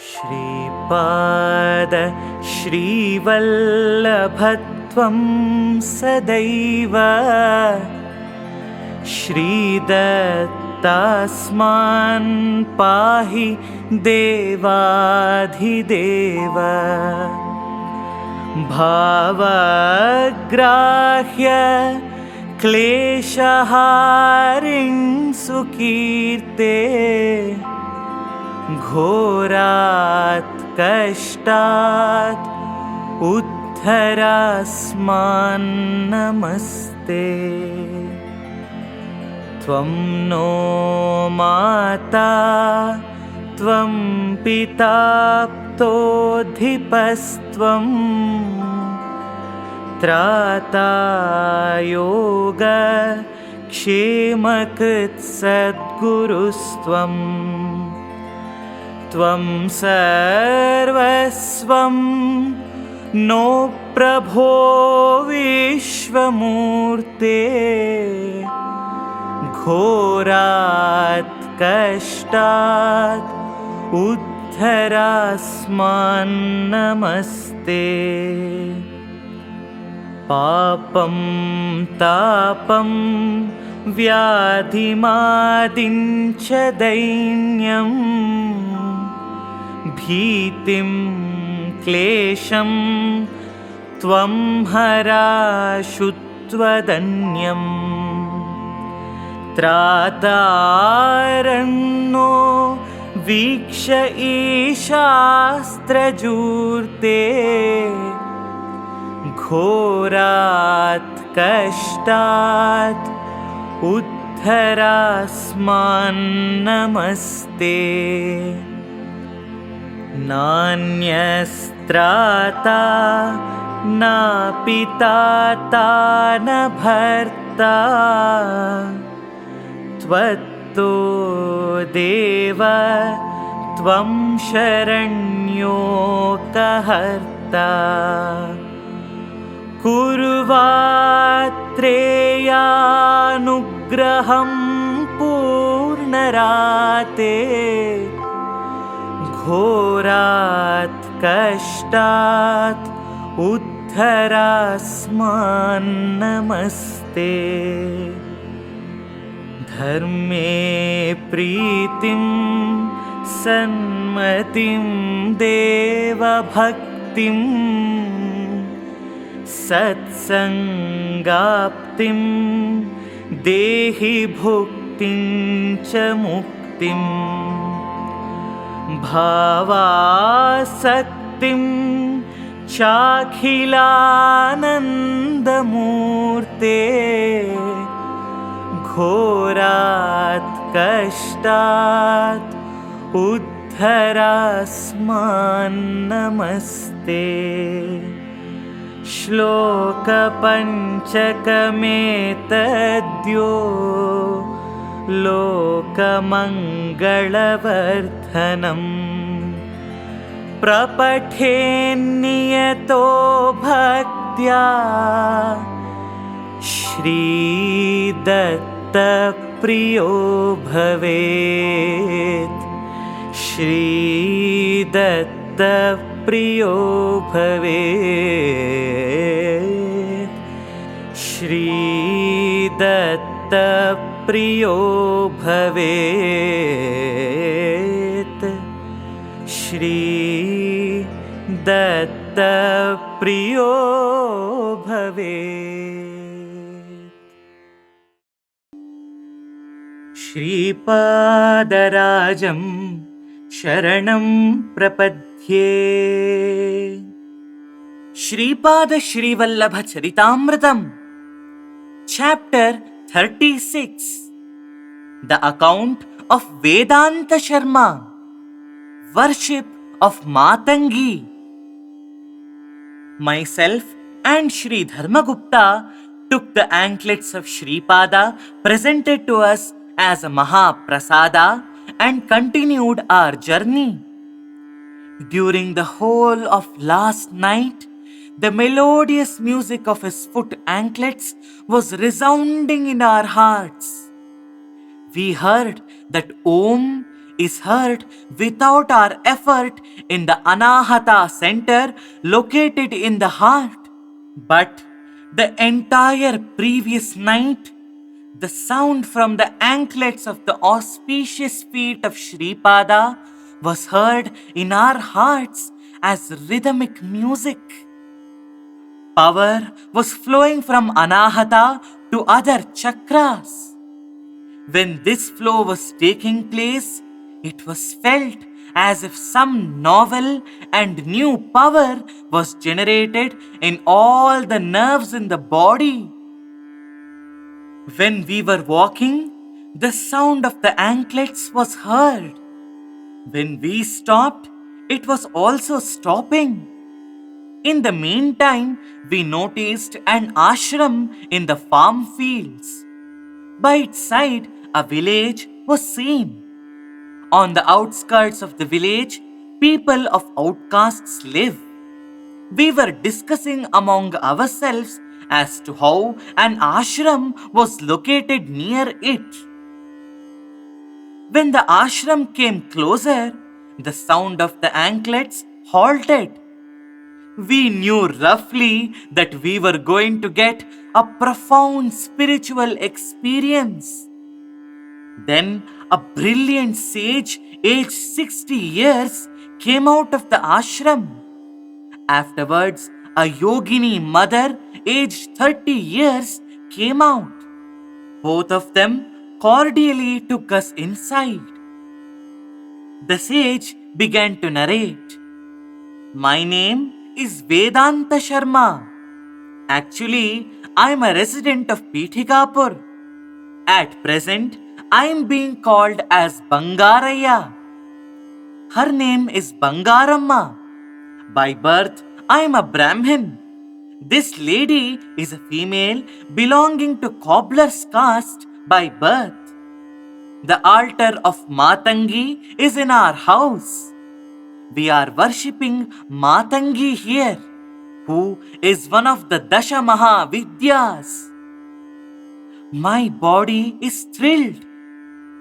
श्रीपाद श्रीवल्लभत्वं सदैव श्रीदत्तास्मान् पाहि देवाधिदेव भावग्राह्य क्लेशहारिं सुकीर्ते घोरात् कष्टात् उद्धरास्मान् नमस्ते। त्वं नो माता त्वं पिता प्तोऽधिपस्त्वं त्राता योग क्षेमकृत् सद्गुरुस्त्वं त्वं सर्वस्वं नो प्रभो विश्वमूर्ते घोरात् कष्टात् उद्धरास्मान् नमस्ते। पापं तापं व्याधिमादिं च दैन्यं भीतिं क्लेशं त्वं हराशुत्वदन्यम् त्रातारन्नो वीक्ष ईशास्त्रजूर्ते घोरात् कष्टात् उद्धरास्मान् नमस्ते। नान्यस्त्राता न पिता न भर्ता त्वत्तो देव त्वं शरण्योकहर्ता कुर्वात्रेयानुग्रहं पूर्णराते घोरात् कष्टात् उद्धरास्मान् नमस्ते। धर्मे प्रीतिं सन्मतिं देवभक्तिं सत्सङ्गाप्तिं देहि भुक्तिं च मुक्तिं भावासक्तिं चाखिलानन्दमूर्ते घोरात् कष्टात् उद्धरास्मान् नमस्ते। श्लोकपञ्चकमेतद्यो लोकमङ्गलवर्धनम् प्रपठेन्नियतो भक्त्या श्रीदत्तप्रियो भवेत् श्रीदत्तप्रियो भवेत् श्रीदत्तप्रियो भवेत् श्रीदत्तप्रियो भवेत्। श्रीपादराजं शरणं प्रपद्ये। Shripad Shrivallabh Charitamritam Chapter 36, The account of Vedanta Sharma, Worship of Maatangi. Myself and Sri Gupta took the anklets of Sripada presented to us as a Mahaprasada and continued our journey. During the whole of last night, the melodious music of his foot anklets was resounding in our hearts. We heard that Om is heard without our effort in the Anahata center located in the heart. But the entire previous night, the sound from the anklets of the auspicious feet of Sripada was heard in our hearts as rhythmic music. Power was flowing from Anahata to other chakras. When this flow was taking place, it was felt as if some novel and new power was generated in all the nerves in the body. When we were walking, the sound of the anklets was heard. When we stopped, it was also stopping. In the meantime, we noticed an ashram in the farm fields. By its side, a village was seen. On the outskirts of the village, people of outcasts live. We were discussing among ourselves as to how an ashram was located near it. When the ashram came closer, the sound of the anklets halted. We knew roughly that we were going to get a profound spiritual experience. Then a brilliant sage aged 60 years came out of the ashram. Afterwards, a yogini mother aged 30 years came out. Both of them cordially took us inside. The sage began to narrate. My name is Vedanta Sharma. Actually, I am a resident of Pithikapur. At present, I am being called as Bangarayya. Her name is Bangaramma. By birth, I am a Brahmin. This lady is a female belonging to cobbler's caste by birth. The altar of Maatangi is in our house. We are worshipping Maatangi here, who is one of the Dasha Mahavidyas. My body is thrilled.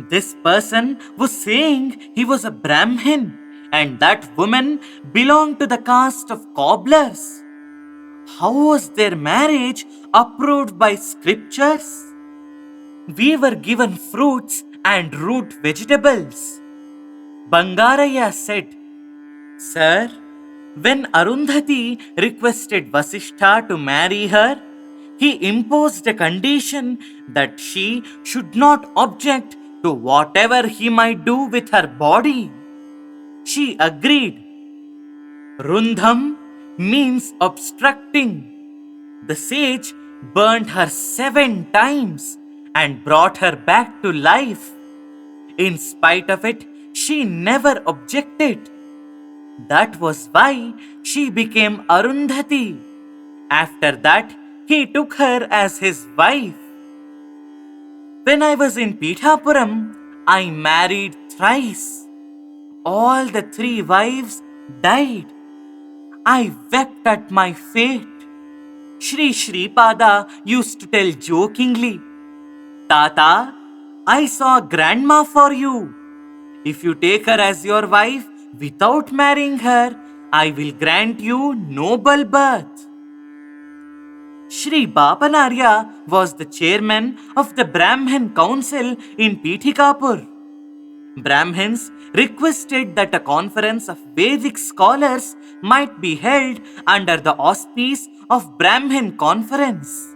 This person was saying he was a Brahmin and that woman belonged to the caste of cobblers. How was their marriage approved by scriptures? We were given fruits and root vegetables. Bangarayya said, Sir, when Arundhati requested Vasishtha to marry her, he imposed a condition that she should not object to whatever he might do with her body. She agreed. Rundham means obstructing. The sage burnt her 7 times and brought her back to life. In spite of it, she never objected. That was why she became Arundhati. After that, he took her as his wife. When I was in Pithapuram, I married thrice. All the 3 wives died. I wept at my fate. Sri Sreepada used to tell jokingly, Tata, I saw grandma for you. If you take her as your wife without marrying her, I will grant you noble birth. Sri Bapanaarya was the chairman of the Brahmin council in Pithikapur. Brahmins requested that a conference of Vedic scholars might be held under the auspice of Brahmin conference.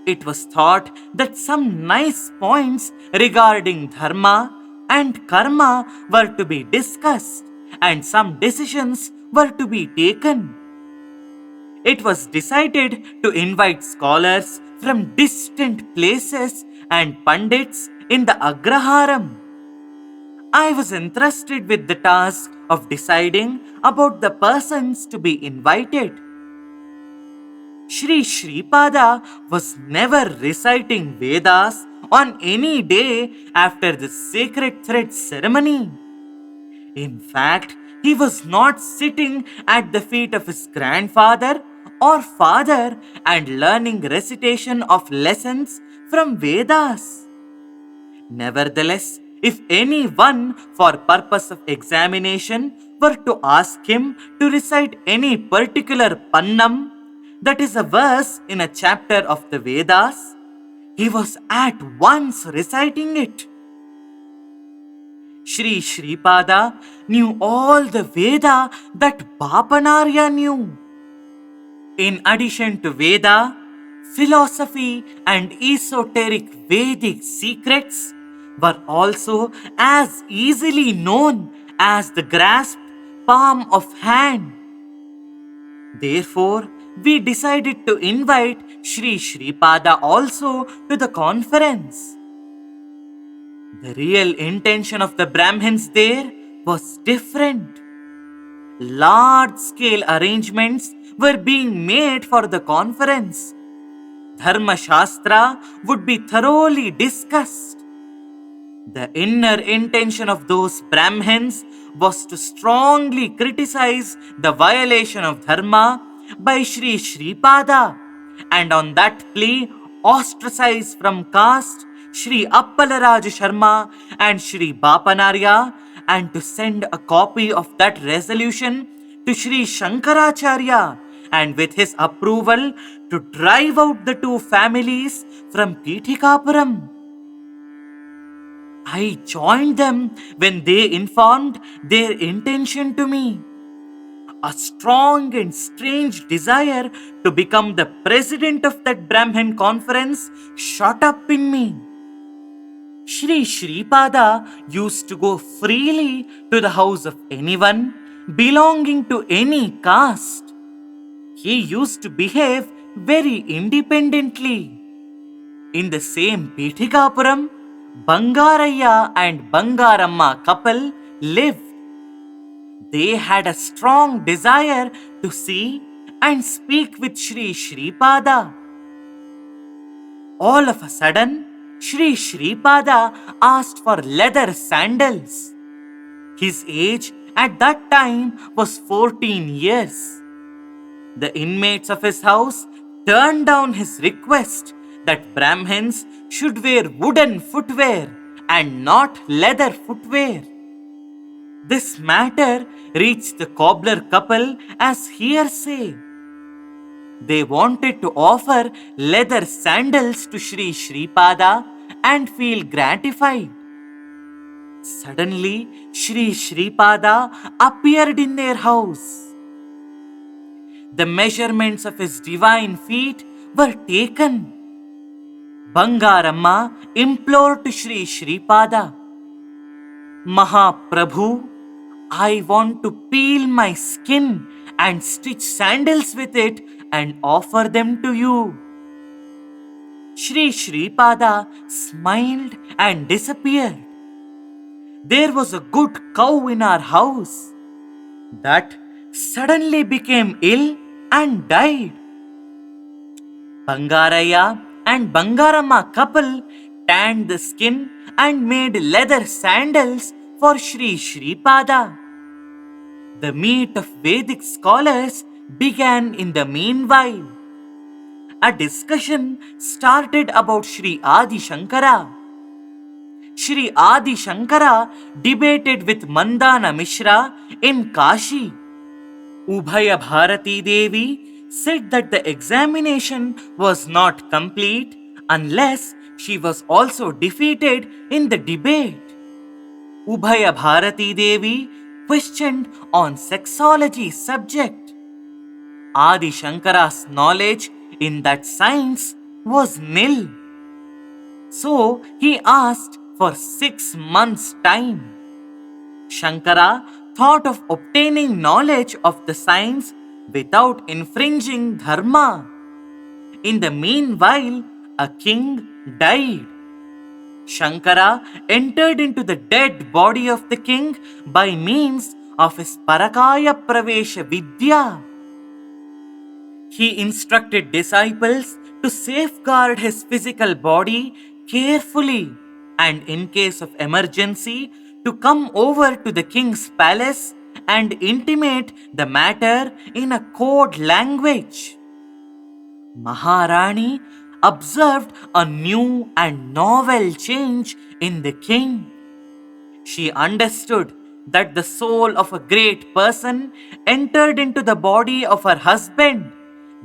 It was thought that some nice points regarding Dharma and Karma were to be discussed and some decisions were to be taken. It was decided to invite scholars from distant places and pandits in the Agraharam. I was entrusted with the task of deciding about the persons to be invited. Sri Sreepada was never reciting Vedas on any day after the sacred thread ceremony. In fact, he was not sitting at the feet of his grandfather or father and learning recitation of lessons from Vedas. Nevertheless, If anyone, for purpose of examination, were to ask him to recite any particular pannam, that is a verse in a chapter of the Vedas, he was at once reciting it. Sri Sreepada knew all the Veda that Bapanaarya knew. In addition to Veda, philosophy and esoteric Vedic secrets were also as easily known as the grasped palm of hand. Therefore, we decided to invite Sri Sreepada also to the conference. The real intention of the Brahmins there was different. Large-scale arrangements were being made for the conference. Dharma Shastra would be thoroughly discussed. The inner intention of those Brahmins was to strongly criticize the violation of Dharma by Sri Sreepada, and on that plea ostracize from caste Sri Appalaraja Sharma and Sri Bapanaarya, and to send a copy of that resolution to Sri Shankaracharya, and with his approval to drive out the two families from Pithikapuram. I joined them when they informed their intention to me. A strong and strange desire to become the president of that Brahmin conference shot up in me. Sri Sreepada used to go freely to the house of anyone belonging to any caste. He used to behave very independently. In the same Pithikapuram, Bangarayya and Bangaramma couple lived. They had a strong desire to see and speak with Sri Sreepada. All of a sudden, Sri Sreepada asked for leather sandals. His age at that time was 14 years. The inmates of his house turned down his request that Brahmins should wear wooden footwear and not leather footwear. This matter reached the cobbler couple as hearsay. They wanted to offer leather sandals to Sri Sreepada and feel gratified. Suddenly, Sri Sreepada appeared in their house. The measurements of his divine feet were taken. Bangaramma implored to Sri Sreepada, Mahaprabhu, I want to peel my skin and stitch sandals with it and offer them to you. Sri Sreepada smiled and disappeared. There was a good cow in our house that suddenly became ill and died. Bangarayya and Bangaramma couple tanned the skin and made leather sandals for Sri Sreepada. The meet of Vedic scholars began in the meanwhile. A discussion started about Sri Adi Shankara. Sri Adi Shankara debated with Mandana Mishra in Kashi. Ubhaya Bharati Devi said that the examination was not complete unless she was also defeated in the debate. Ubhaya Bharati Devi questioned on sexology subject. Adi Shankara's knowledge in that science was nil. So he asked for 6 months' time. Shankara thought of obtaining knowledge of the science without infringing Dharma. In the meanwhile, a king died. Shankara entered into the dead body of the king by means of his Parakaya Pravesha Vidya. He instructed disciples to safeguard his physical body carefully and in case of emergency to come over to the king's palace and intimate the matter in a code language. Maharani observed a new and novel change in the king. She understood that the soul of a great person entered into the body of her husband,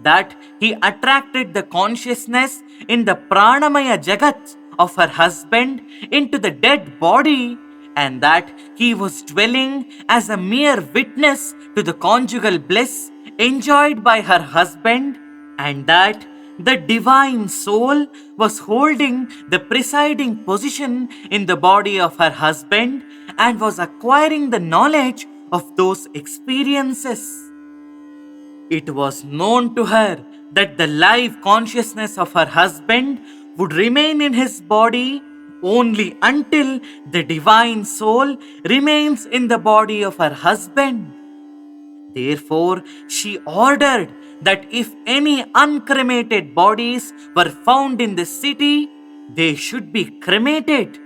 that he attracted the consciousness in the pranamaya jagat of her husband into the dead body, and that he was dwelling as a mere witness to the conjugal bliss enjoyed by her husband, and that the divine soul was holding the presiding position in the body of her husband and was acquiring the knowledge of those experiences. It was known to her that the live consciousness of her husband would remain in his body only until the divine soul remains in the body of her husband. Therefore, she ordered that if any uncremated bodies were found in the city, they should be cremated.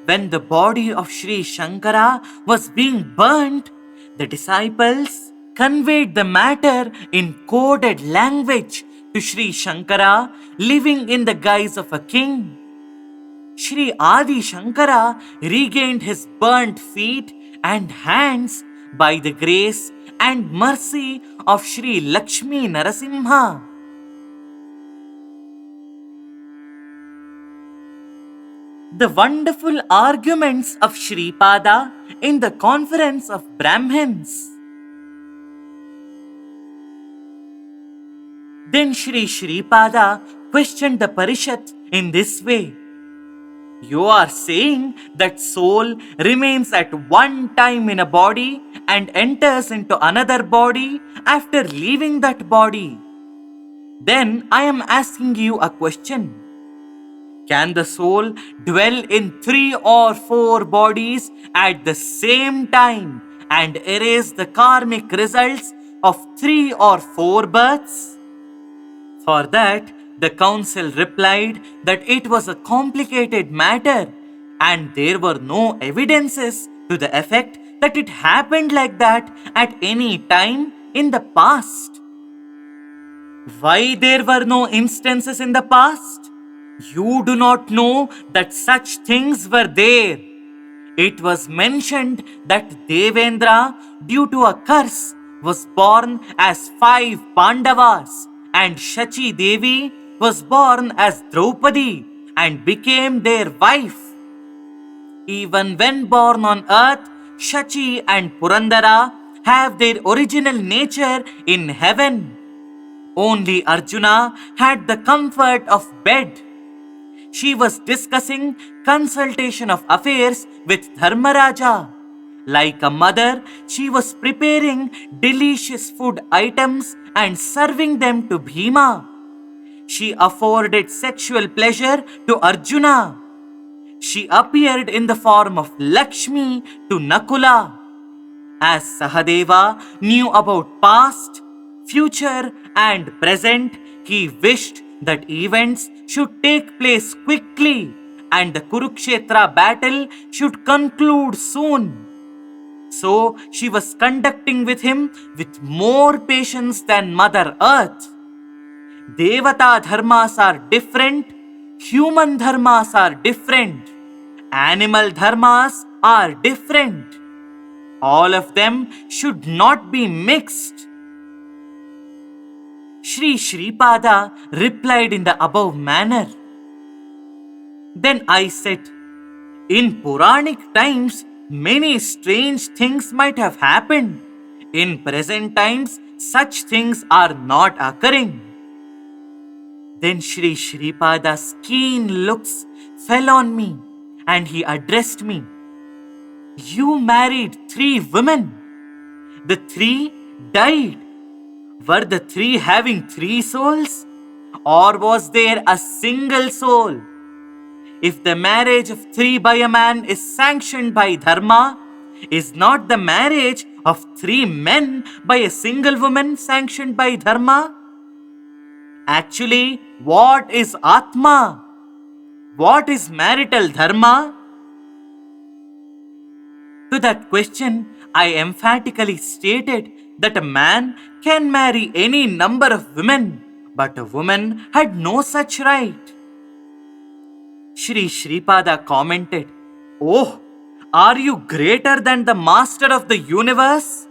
When the body of Sri Shankara was being burnt, the disciples conveyed the matter in coded language to Sri Shankara, living in the guise of a king. Sri Adi Shankara regained his burnt feet and hands by the grace and mercy of Sri Lakshmi Narasimha. The wonderful arguments of Sripada in the conference of Brahmins. Then Sri Sreepada questioned the Parishat in this way. You are saying that soul remains at one time in a body and enters into another body after leaving that body. Then I am asking you a question. Can the soul dwell in 3 or 4 bodies at the same time and erase the karmic results of 3 or 4 births? For that, the council replied that it was a complicated matter and there were no evidences to the effect that it happened like that at any time in the past. Why there were no instances in the past? You do not know that such things were there. It was mentioned that Devendra, due to a curse, was born as 5 Pandavas, and Shachi Devi was born as Draupadi and became their wife. Even when born on earth, Shachi and Purandara have their original nature in heaven. Only Arjuna had the comfort of bed. She was discussing consultation of affairs with Dharmaraja. Like a mother, she was preparing delicious food items and serving them to Bhima. She afforded sexual pleasure to Arjuna. She appeared in the form of Lakshmi to Nakula. As Sahadeva knew about past, future and present, he wished that events should take place quickly and the Kurukshetra battle should conclude soon. So she was conducting with him with more patience than Mother Earth. Devata dharmas are different, human dharmas are different, animal dharmas are different. All of them should not be mixed. Sri Sreepada replied in the above manner. Then I said, in Puranic times, many strange things might have happened. In present times, such things are not occurring. Then Sri Sreepada's keen looks fell on me and he addressed me. You married 3 women. The 3 died. Were the 3 having 3 souls? Or was there a single soul? If the marriage of 3 by a man is sanctioned by Dharma, is not the marriage of 3 men by a single woman sanctioned by Dharma? Actually, what is Atma? What is marital Dharma? To that question, I emphatically stated that a man can marry any number of women, but a woman had no such right. Sri Sreepada commented, Oh, Are you greater than the master of the universe?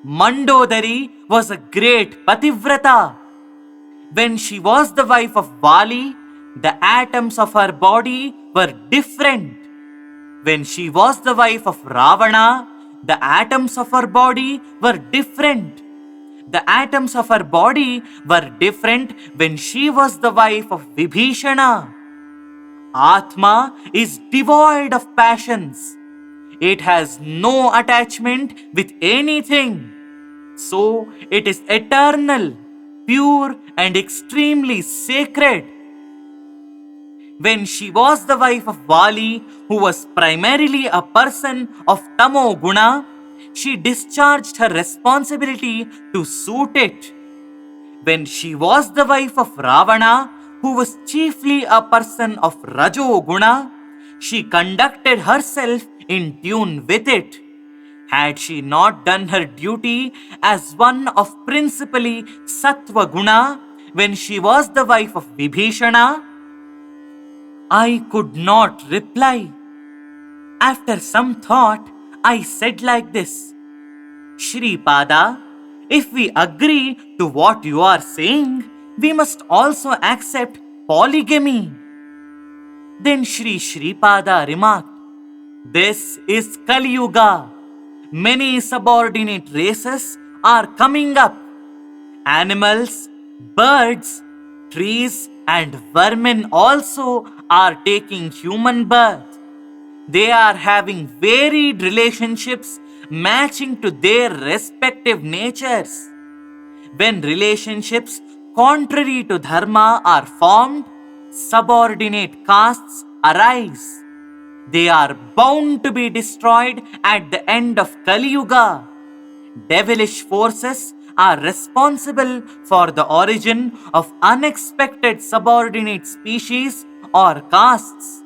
Mandodari was a great Pativrata. When she was the wife of Vali, the atoms of her body were different. When she was the wife of Ravana, the atoms of her body were different. The atoms of her body were different when she was the wife of Vibhishana. Atma is devoid of passions. It has no attachment with anything. So it is eternal, pure, and extremely sacred. When she was the wife of Vali, who was primarily a person of Tamo Guna, she discharged her responsibility to suit it. When she was the wife of Ravana, who was chiefly a person of Rajo Guna, she conducted herself in tune with it. Had she not done her duty as one of principally Sattva Guna when she was the wife of Vibhishana? I could not reply. After some thought, I said like this: Sripada, if we agree to what you are saying, we must also accept polygamy. Then Sri Sreepada remarked, this is Kali Yuga. Many subordinate races are coming up. Animals, birds, trees, and vermin also are taking human birth. They are having varied relationships matching to their respective natures. When relationships contrary to Dharma are formed, subordinate castes arise. They are bound to be destroyed at the end of Kali Yuga. Devilish forces are responsible for the origin of unexpected subordinate species or castes.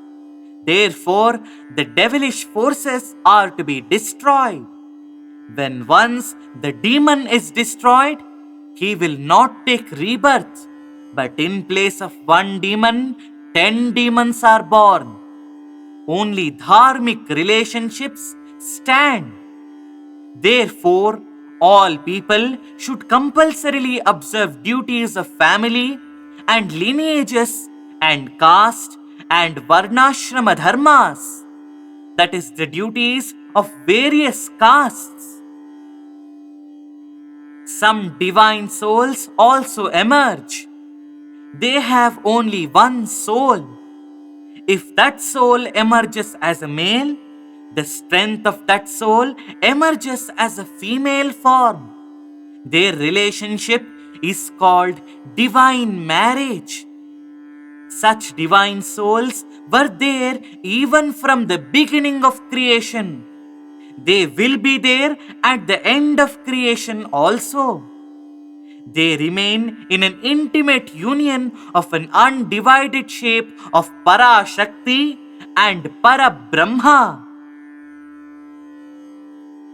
Therefore, the devilish forces are to be destroyed. When once the demon is destroyed, he will not take rebirth, but in place of one demon, 10 demons are born. Only dharmic relationships stand. Therefore, all people should compulsorily observe duties of family and lineages and caste and varnashrama dharmas. That is the duties of various castes. Some divine souls also emerge. They have only one soul. If that soul emerges as a male, the strength of that soul emerges as a female form. Their relationship is called divine marriage. Such divine souls were there even from the beginning of creation. They will be there at the end of creation also. They remain in an intimate union of an undivided shape of Para Shakti and Para Brahma.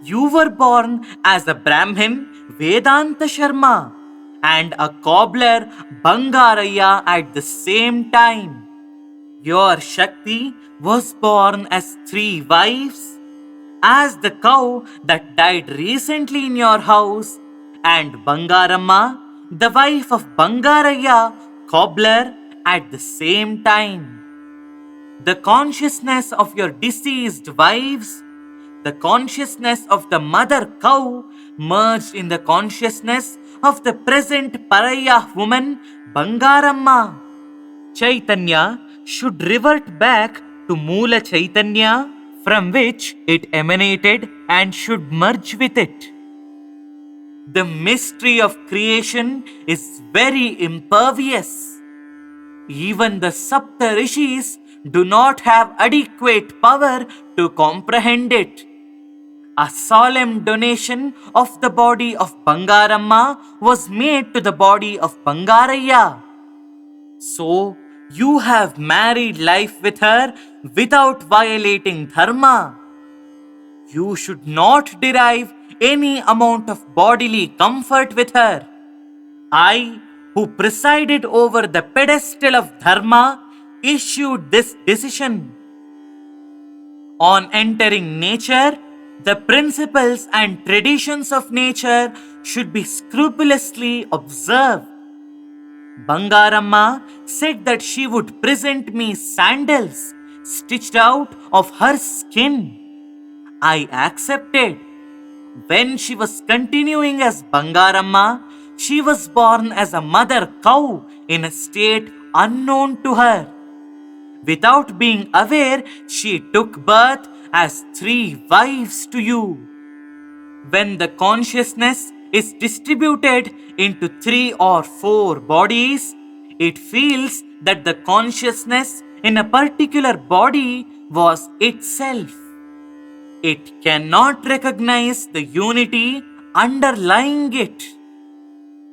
You were born as a Brahmin, Vedanta Sharma, and a cobbler, Bangarayya, at the same time. Your Shakti was born as 3 wives, as the cow that died recently in your house, and Bangaramma, the wife of Bangarayya, cobbler, at the same time. The consciousness of your deceased wives, the consciousness of the mother cow merged in the consciousness of the present Paraya woman, Bangaramma. Chaitanya should revert back to Moola Chaitanya, from which it emanated, and should merge with it. The mystery of creation is very impervious. Even the Sapta Rishis do not have adequate power to comprehend it. A solemn donation of the body of Bangaramma was made to the body of Bangarayya. So, you have married life with her without violating Dharma. You should not derive any amount of bodily comfort with her. I, who presided over the pedestal of Dharma, issued this decision. On entering nature, the principles and traditions of nature should be scrupulously observed. Bangaramma said that she would present me sandals stitched out of her skin. I accepted. When she was continuing as Bangaramma, she was born as a mother cow in a state unknown to her. Without being aware, she took birth as 3 wives to you. When the consciousness is distributed into 3 or 4 bodies, it feels that the consciousness in a particular body was itself. It cannot recognize the unity underlying it.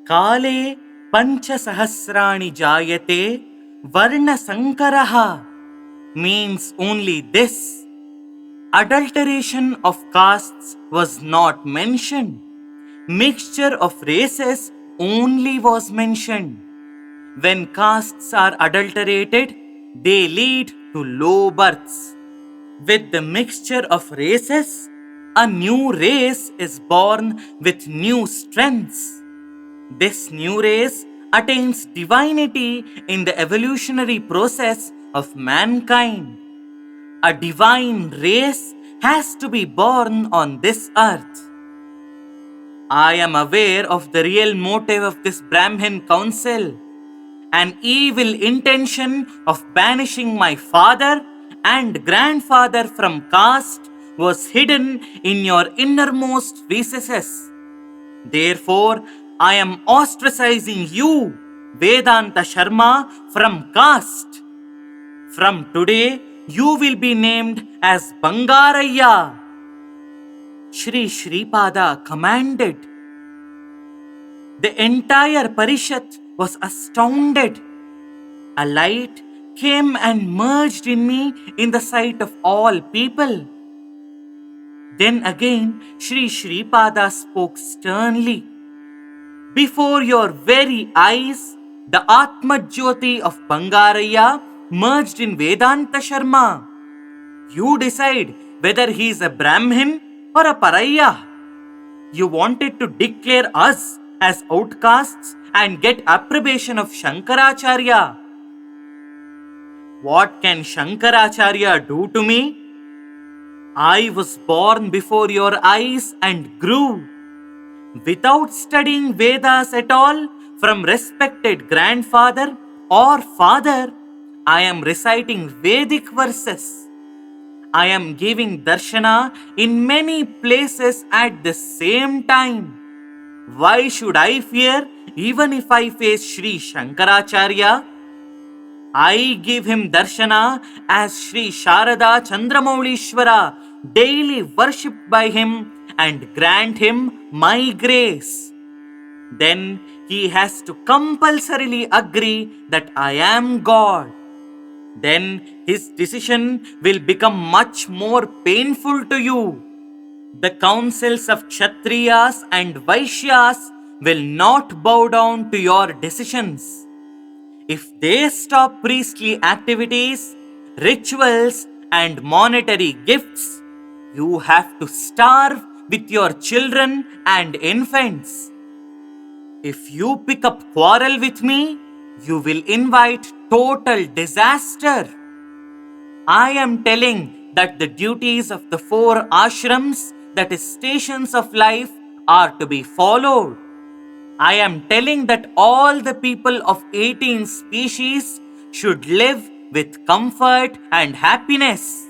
Kale pancha sahasrani jayate varna sankaraha means only this. Adulteration of castes was not mentioned. Mixture of races only was mentioned. When castes are adulterated, they lead to low births. With the mixture of races, a new race is born with new strengths. This new race attains divinity in the evolutionary process of mankind. A divine race has to be born on this earth. I am aware of the real motive of this Brahmin council. An evil intention of banishing my father and grandfather from caste was hidden in your innermost recesses. Therefore, I am ostracizing you, Vedanta Sharma, from caste. From today, you will be named as Bangarayya. Sri Sreepada commanded. The entire Parishat was astounded. A light came and merged in me in the sight of all people. Then again, Sri Sreepada spoke sternly. Before your very eyes, the Atma Jyoti of Bangarayya merged in Vedanta Sharma. You decide whether he is a Brahmin or a Paraya. You wanted to declare us as outcasts and get approbation of Shankaracharya. What can Shankaracharya do to me? I was born before your eyes and grew. Without studying Vedas at all, from respected grandfather or father, I am reciting Vedic verses. I am giving darshana in many places at the same time. Why should I fear even if I face Sri Shankaracharya? I give him darshana as Sri Sharada Chandramaulishwara, daily worshipped by him, and grant him my grace. Then he has to compulsorily agree that I am God. Then his decision will become much more painful to you. The councils of Kshatriyas and Vaishyas will not bow down to your decisions. If they stop priestly activities, rituals, and monetary gifts, you have to starve with your children and infants. If you pick up quarrel with me, you will invite total disaster. I am telling that the duties of the 4 ashrams, that is stations of life, are to be followed. I am telling that all the people of 18 species should live with comfort and happiness.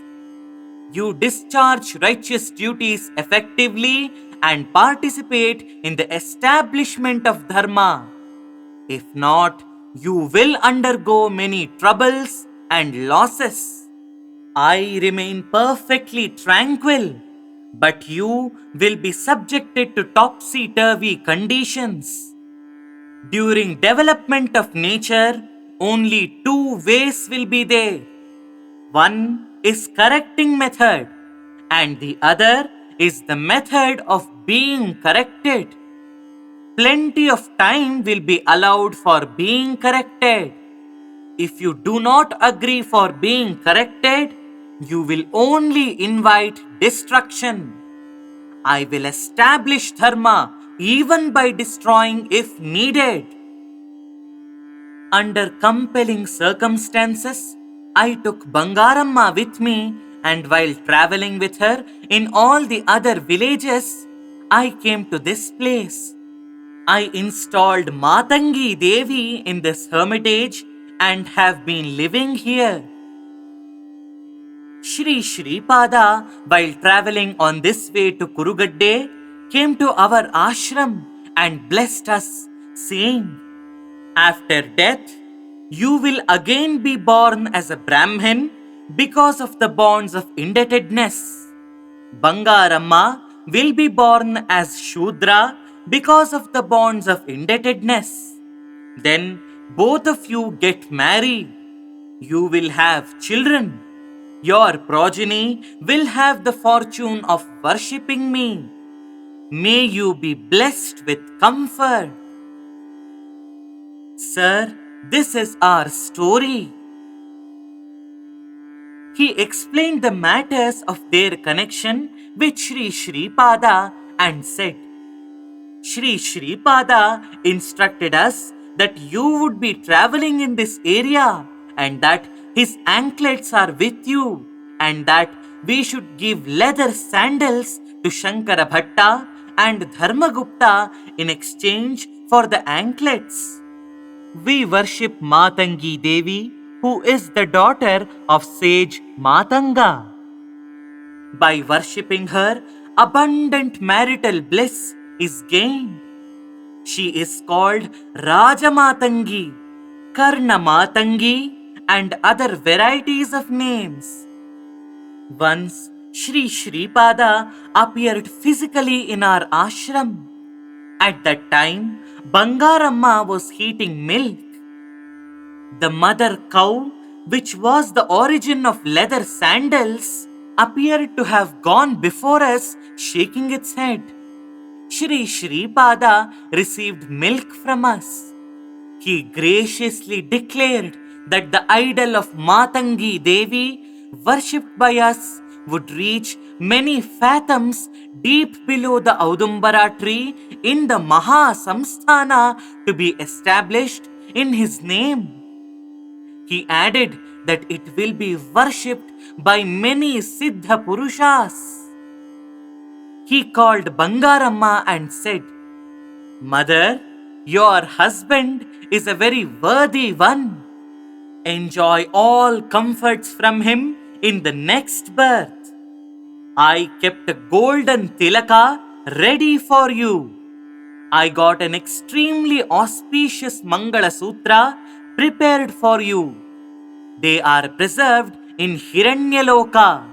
You discharge righteous duties effectively and participate in the establishment of Dharma. If not, you will undergo many troubles and losses. I remain perfectly tranquil, but you will be subjected to topsy-turvy conditions. During development of nature, only 2 ways will be there. One is correcting method, and the other is the method of being corrected. Plenty of time will be allowed for being corrected. If you do not agree for being corrected, You will only invite destruction. I will establish Dharma even by destroying if needed. Under compelling circumstances, I took Bangaramma with me, and while traveling with her in all the other villages, I came to this place. I installed Maatangi Devi in this hermitage and have been living here. Sri Sreepada, while traveling on this way to Kurugadde, came to our ashram and blessed us, saying, "After death, you will again be born as a Brahmin because of the bonds of indebtedness. Bangaramma will be born as Shudra because of the bonds of indebtedness. Then both of you get married. You will have children. Your progeny will have the fortune of worshipping me. May you be blessed with comfort." Sir, this is our story. He explained the matters of their connection with Sri Sreepada and said, Sri Sreepada instructed us that you would be traveling in this area and that his anklets are with you and that we should give leather sandals to Shankara Bhatta and Dharma Gupta in exchange for the anklets. We worship Maatangi Devi, who is the daughter of sage Matanga. By worshipping her, abundant marital bliss is gained. She is called Rajamatangi, Karna Maatangi, and other varieties of names. Once, Sri Sreepada appeared physically in our ashram. At that time, Bangaramma was heating milk. The mother cow, which was the origin of leather sandals, appeared to have gone before us, shaking its head. Sri Sreepada received milk from us. He graciously declared that the idol of Maatangi Devi, worshipped by us, would reach many fathoms deep below the Audumbara tree in the Maha Samsthana to be established in his name. He added that it will be worshipped by many Siddha Purushas. He called Bangaramma and said, Mother, your husband is a very worthy one. Enjoy all comforts from him in the next birth. I kept a golden tilaka ready for you. I got an extremely auspicious Mangala Sutra prepared for you. They are preserved in Hiranyaloka.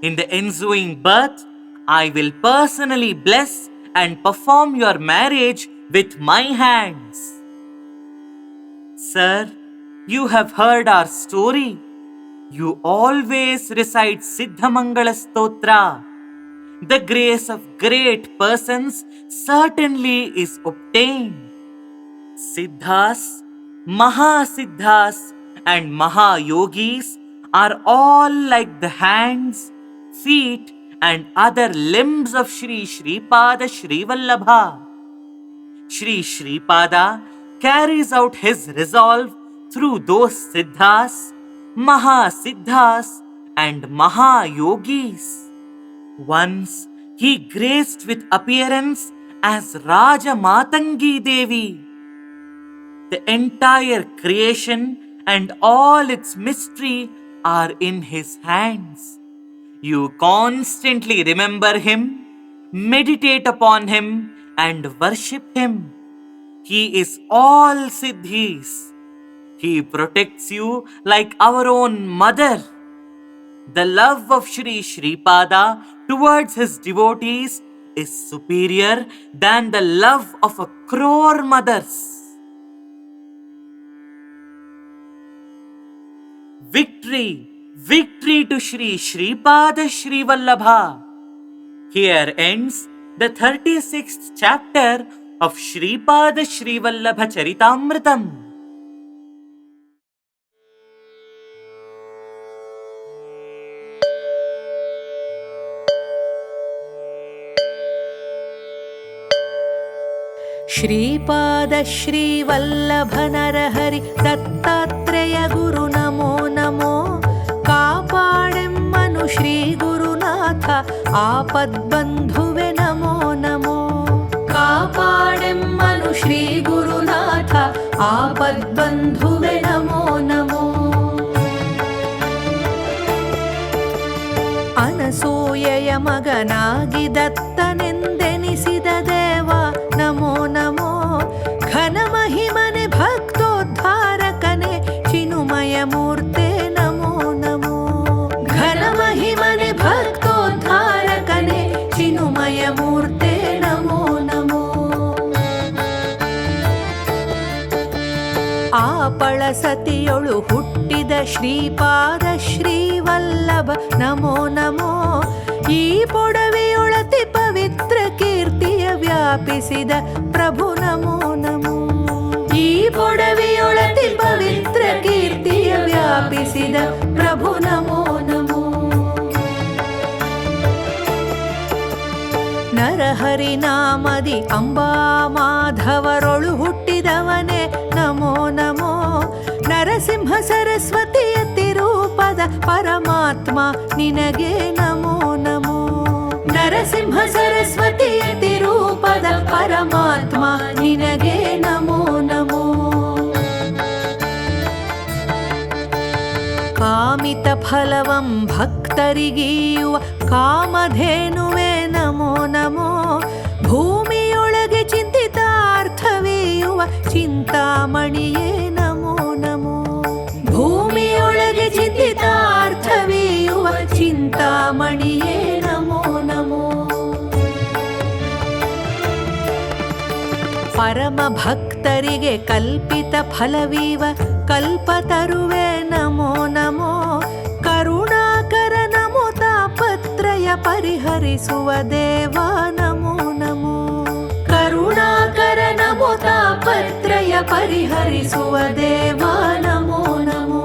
In the ensuing birth, I will personally bless and perform your marriage with my hands. Sir, you have heard our story. You always recite Siddhamangala Stotra. The grace of great persons certainly is obtained. Siddhas, Mahasiddhas, and Mahayogis are all like the hands, feet, and other limbs of Sri Sreepada Srivallabha. Sri Sreepada carries out his resolve through those Siddhas, Mahasiddhas, and Mahayogis. Once he graced with appearance as Rajamatangi Devi. The entire creation and all its mystery are in his hands. You constantly remember him, meditate upon him, and worship him. He is all Siddhis. He protects you like our own mother. The love of Sri Sreepada towards his devotees is superior than the love of a crore mothers. Victory! Victory to Sri Sreepada Srivallabha! Here ends the 36th chapter of Sripada Srivallabha Charitaamritham. Shripada Shrivallabha Narahari Dattatreya ಗುರು ನಮೋ ನಮೋ. ಕಾಪಾಡೆಮ್ಮನು ಶ್ರೀ ಗುರುನಾಥ ಆಪದ್ಬಂಧುವೆ ನಮೋ ನಮೋ. ಕಾಪಾಡೆಮ್ಮನು ಶ್ರೀ ಗುರುನಾಥ ಆಪದ್ಬಂಧುವೆ ನಮೋ ನಮೋ. ಅನಸೂಯೆಯ ಮಗನಾಗಿ ದತ್ತನೆಂದೆನಿಸಿದ ದೇವ ನಮೋ ನಮೋ. ಘನ ಮಹಿಮನೆ ಭಕ್ತೋದ್ಧಾರಕನೆ ಚಿನುಮಯ ಮೂರ್ತೆ ನಮೋ ನಮೋ. ಘನ ಮಹಿಮನೆ ಭಕ್ತೋದ್ಧಾರಕನೆ ಚಿನುಮಯ ಮೂರ್ತೆ ನಮೋ ನಮೋ. ಆಪಳ ಸತಿಯೊಳು ಹುಟ್ಟಿದ ಶ್ರೀಪಾದ ಶ್ರೀವಲ್ಲಭ ನಮೋ ನಮೋ. ಈ ಪೊಡವೆಯೊಳತಿ ಪವಿತ್ರ ಕೀರ್ತಿಯ ವ್ಯಾಪಿಸಿದ ಪ್ರಭು ನಮೋ ನಮೋ. ಈ ಪೊಡವೆಯೊಳತಿ ಪವಿತ್ರ ಕೀರ್ತಿಯ ವ್ಯಾಪಿಸಿದ ಪ್ರಭು ನಮೋ ನಮೋ. ನರಹರಿ ನಾಮದಿ ಅಂಬಾ ಮಾಧವರೊಳು ಹುಟ್ಟಿದವನೇ ನಮೋ ನಮೋ. ನರಸಿಂಹ ಸರಸ್ವತಿಯ ತಿರೂಪದ ಪರಮಾತ್ಮ ನಿನಗೆ ನಮೋ ನಮೋ. ನರಸಿಂಹ ಸರಸ್ವತಿಯ ತಿರೂಪದ ಪರಮಾತ್ಮ ನಿನಗೆ ನಮೋ ನಮೋ. ಕಾಮಿತ ಫಲವಂ ಭಕ್ತರಿಗೀಯುವ ಕಾಮಧೇನುವೆ ನಮೋ ನಮೋ. ಭೂಮಿಯೊಳಗೆ ಚಿಂತಿತಾರ್ಥವೀಯುವ ಚಿಂತಾಮಣಿಯೇ ನಮೋ ನಮೋ. ಭೂಮಿಯೊಳಗೆ ಚಿಂತಿತಾರ್ಥವೀಯುವ ಚಿಂತಾಮಣಿಯೇ ನಮೋ ನಮೋ. ಪರಮ ಭಕ್ತರಿಗೆ ಕಲ್ಪಿತ ಫಲವೀವ ಕಲ್ಪತರುವೆ ನಮೋ ನಮೋ. ಕರುಣಾಕರ ನಮೋ ತಾಪತ್ರಯ ಪರಿಹರಿಸುವ ದೇವ ನಮೋ ನಮೋ. ಕರುಣಾಕರ ನಮೋ ತಾಪತ್ರಯ ಪರಿಹರಿಸುವ ದೇವ ನಮೋ ನಮೋ.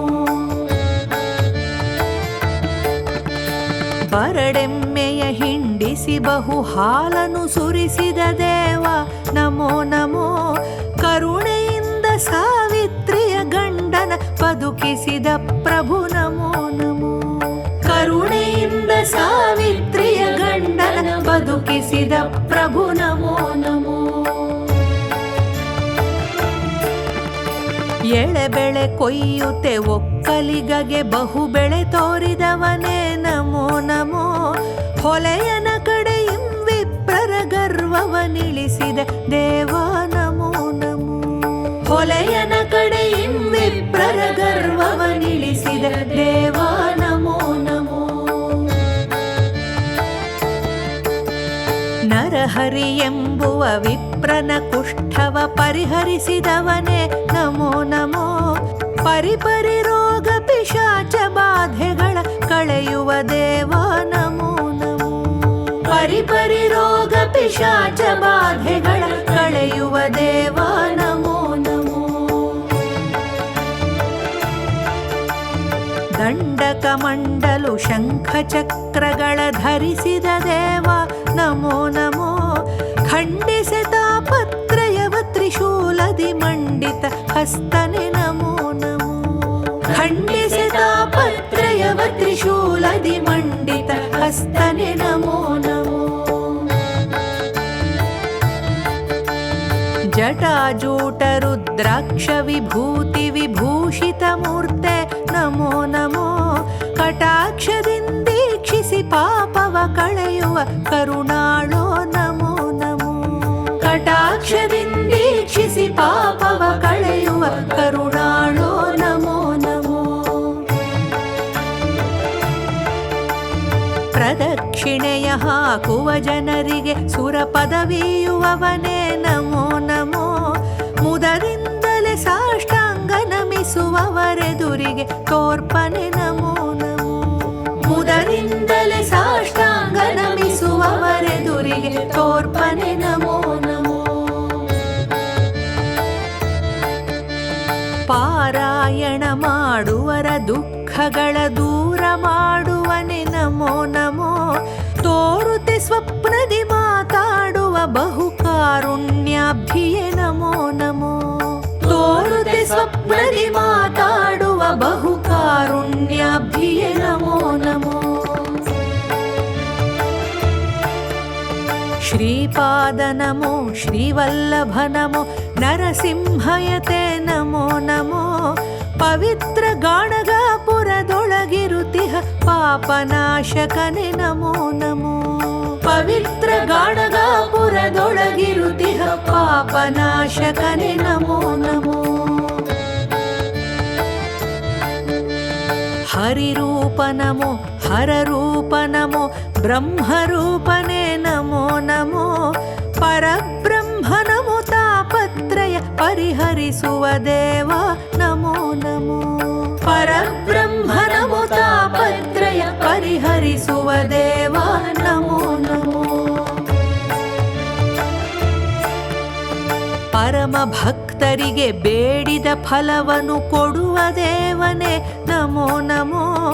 ಬರಡೆಮ್ಮೆಯ ಹಿಂಡಿಸಿ ಬಹು ಹಾಲನು ಸುರಿಸಿದ ದೇವ ನಮೋ ನಮೋ. ಕರುಣೆಯಿಂದ ಸಾವಿತ್ರಿಯ ಗಂಡನ ಬದುಕಿಸಿದ ಪ್ರಭು ನಮೋ ನಮೋ. ಕರುಣೆಯಿಂದ ಸಾವಿತ್ರಿಯ ಗಂಡನ ಬದುಕಿಸಿದ ಪ್ರಭು ನಮೋ ನಮೋ. ಎಳೆಬೆಳೆ ಕೊಯ್ಯುತ್ತೆ ಒಕ್ಕಲಿಗಗೆ ಬಹು ಬೆಳೆ ತೋರಿದವನೇ ನಮೋ ನಮೋ. ಹೊಲೆಯನ ಕಡೆಯಿಂ ವಿಪ್ರರ ಗರ್ವವನಿಳಿಸಿದ ದೇವ ನಮೋ ನಮೋ. ಹೊಲೆಯನ ಕಡೆಯಿಂ ವಿಪ್ರರ ಗರ್ವವನಿಳಿಸಿದ ದೇವ ನಮೋ ನಮೋ. ನರಹರಿ ಎಂಬುವ ವಿಪ್ರನ ಕುಷ್ಠವ ಪರಿಹರಿಸಿದವನೇ ನಮೋ ನಮೋ. ಪರಿಪರಿ ರೋಗ ಪಿಶಾಚ ಬಾಧೆಗಳ ಕಳೆಯುವ ದೇವ ನಮೋ ನಮೋ. ಪರಿಪರಿ ರೋಗ ಪಿಶಾಚ ಬಾಧೆಗಳ ಕಳೆಯುವ ದೇವ ನಮೋ ನಮೋ. ದಂಡಕ ಮಂಡಲು ಶಂಖ ಚಕ್ರಗಳ ಧರಿಸಿದ ದೇವ ನಮೋ ನಮೋ. ಖಂಡಿಸಿ ತಾಪತ್ರಯವ ತ್ರಿಶೂಲದಿ ಮಂಡಿತ ಹಸ್ತನೆ ನಮೋ ನಮೋ. ಖಂಡಿಸಿ ತಾಪತ್ರಯವ ತ್ರಿಶೂಲದಿ ಮಂಡಿತ ಹಸ್ತನೆ ನಮೋ ನಮೋ. ಜಟಾಜೂಟ ರುದ್ರಾಕ್ಷ ವಿಭೂತಿ ವಿಭೂಷಿತ ಮೂರ್ತೆ ನಮೋ ನಮೋ. ಕಟಾಕ್ಷದಿಂದೀಕ್ಷಿಸಿ ಪಾಪವ ಕಳೆಯುವ ಕರುಣಾಳೋ ನಮೋ ನಮೋ. ಕಟಾಕ್ಷದಿಂದೀಕ್ಷಿಸಿ ಪಾಪವ ಕಳೆಯುವ ಕರುಣಾಳೋ ನಮೋ ನಮೋ. ಪ್ರದಕ್ಷಿಣೆಯ ಹಾಕುವ ಜನರಿಗೆ ಸುರ ಪದವಿಯುವವನೇ ನಮೋ ನಮೋ. ಮುದರಿಂದಲೇ ಸಾಷ್ಟಾಂಗ ನಮಿಸುವವರೆದುರಿಗೆ ತೋರ್ಪನೆ ನಮೋ ನಮೋ. ಮುದರಿಂದಲೇ ಸಾಷ್ಟಾಂಗ ನಮಿಸುವವರೆದುರಿಗೆ ತೋರ್ಪನೆ ನಮೋ ನಮೋ. ಪಾರಾಯಣ ಮಾಡುವರ ದುಃಖಗಳ ದೂರ ಮಾಡುವನೆ ನಮೋ ನಮೋ. ತೋರುತೆ ಸ್ವಪ್ನದಿ ಮಾತಾಡುವ ಬಹುಕಾರುಣ್ಯ ಕಾರುಣ್ಯಾಬ್ಧಿಯೇ ನಮೋ ನಮೋ. ತೋರುತೆ ಸ್ವಪ್ನದಿ ಮಾತಾಡುವ ಬಹು ಕಾರುಣ್ಯಾಬ್ಧಿಯೇ ನಮೋ ನಮೋ. ಶ್ರೀಪಾದ ನಮೋ ಶ್ರೀವಲ್ಲಭ ನಮೋ ನರಸಿಂಹಯತೆ ನಮೋ ನಮೋ. ಪವಿತ್ರ ಗಾಣಗಾಪುರದೊಳಗಿರುತಿಹ ಪಾಪನಾಶಕನೆ ನಮೋ ನಮೋ. ಪವಿತ್ರ ಗಾಣಗಾಪುರದೊಳಗಿರುತಿಹ ಪಾಪನಾಶಕನೆ ನಮೋ ನಮೋ. ಹರಿರೂಪ ನಮೋ ಹರರೂಪ ನಮೋ ಬ್ರಹ್ಮರೂಪನೇ ನಮೋ ನಮೋ. ಪರಬ್ರಹ್ಮ ನಮೋ ತಾಪತ್ರಯ ಪರಿಹರಿಸುವ ದೇವ ನಮೋ ನಮೋ. ಪರಬ್ರಹ್ಮ ನಮೋ ತಾಪತ್ರಯ ಪರಿಹರಿಸುವ ದೇವ ನಮೋ ನಮೋ. ಪರಮ ಭಕ್ತರಿಗೆ ಬೇಡಿದ ಫಲವನ್ನು ಕೊಡುವ ದೇವನೇ ನಮೋ ನಮೋ.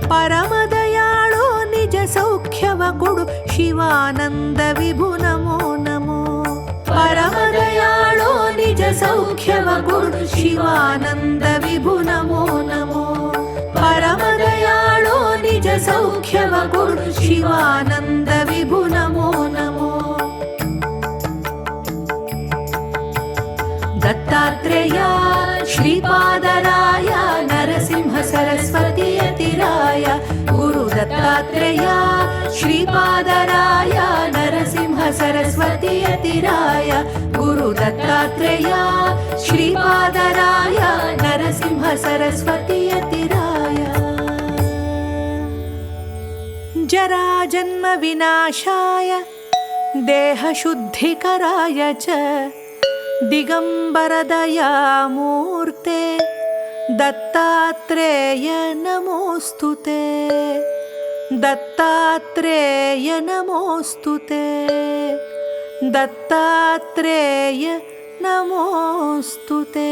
ಪರಮದಯಾಳು ನಿಜ ಸೌಖ್ಯವ ಕೊಡು ಶಿವಾನಂದ ವಿಭು ನಮೋ ನಮೋ. ಪರಮದಯಾಳು ನಿಜ ಸೌಖ್ಯವ ಕೊಡು ಶಿವಾನಂದ ವಿಭು ನಮೋ ನಮೋ. ಪರಮದಯಾಳು ನಿಜ ಸೌಖ್ಯವ ಕೊಡು ಶಿವಾನಂದ ವಿಭು ನಮೋ ನಮೋ. ದತ್ತಾತ್ರೇಯ ಶ್ರೀಪಾದರಾಯ ನರಸಿಂಹ ಸರಸ್ವತಿ ಯತಿರಾಯ. ಗುರು ದತ್ತಾತ್ರೇಯ ಶ್ರೀಪಾದರಾಯ ನರಸಿಂಹ ಸರಸ್ವತಿ ಯತಿರಾಯ. ಗುರು ದತ್ತಾತ್ರೇಯ ಶ್ರೀಪಾದರಾಯ ನರಸಿಂಹ ಸರಸ್ವತಿ ಯತಿರಾಯ. ಜರಾ ಜನ್ಮ ವಿನಾಶಾಯ ದೇಹ ಶುದ್ಧಿಕರಾಯ ಚ ದಿಗಂಬರ ದಯಾಮೂರ್ತೆ ದತ್ತಾತ್ರೇಯ ನಮೋಸ್ತುತೆ. ದತ್ತಾತ್ರೇಯ ನಮೋಸ್ತುತೆ. ದತ್ತಾತ್ರೇಯ ನಮೋಸ್ತುತೆ.